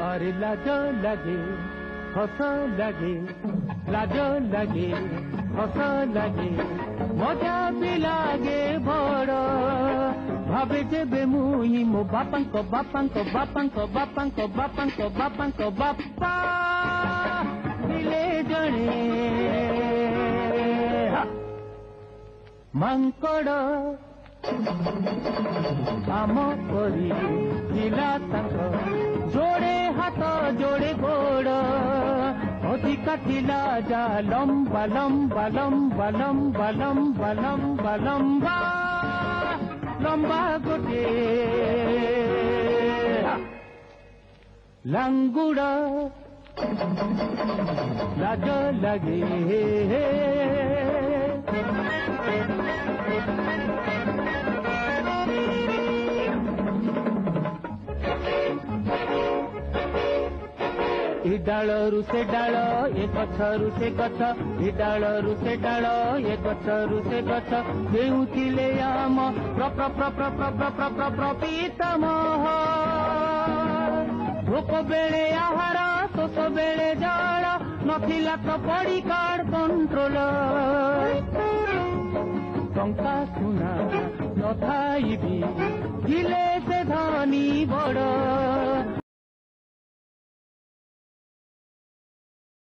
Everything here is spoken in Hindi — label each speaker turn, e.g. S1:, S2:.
S1: भारी लाज लगे हस लगे लाज लगे हस लगे मजा भी लागे बड़ भावे जेबे मुई मो बापांको बापांको बापांको बापांको बापांको बापांको बापा मिले जणे मांकड़ आम परी थिला तांको जोड़े हाथ जोड़े गोड़ अधिका थिला जा लंबा लंबा लंबा लंबा लंबा लंबा लंबा लंबा गोटे लांगुड़ा लाज लगे डालू से डाल ए गछरु से गछ ए डालू से डाल ए गछरु से गछ देउथिले आम प्रपीतमह भोक बेले आहार शोष बेले जल नथिला तो बड़ी कार्ड कंट्रोल टंका सुना नथाई भी ଥିଲେ से धनी बड़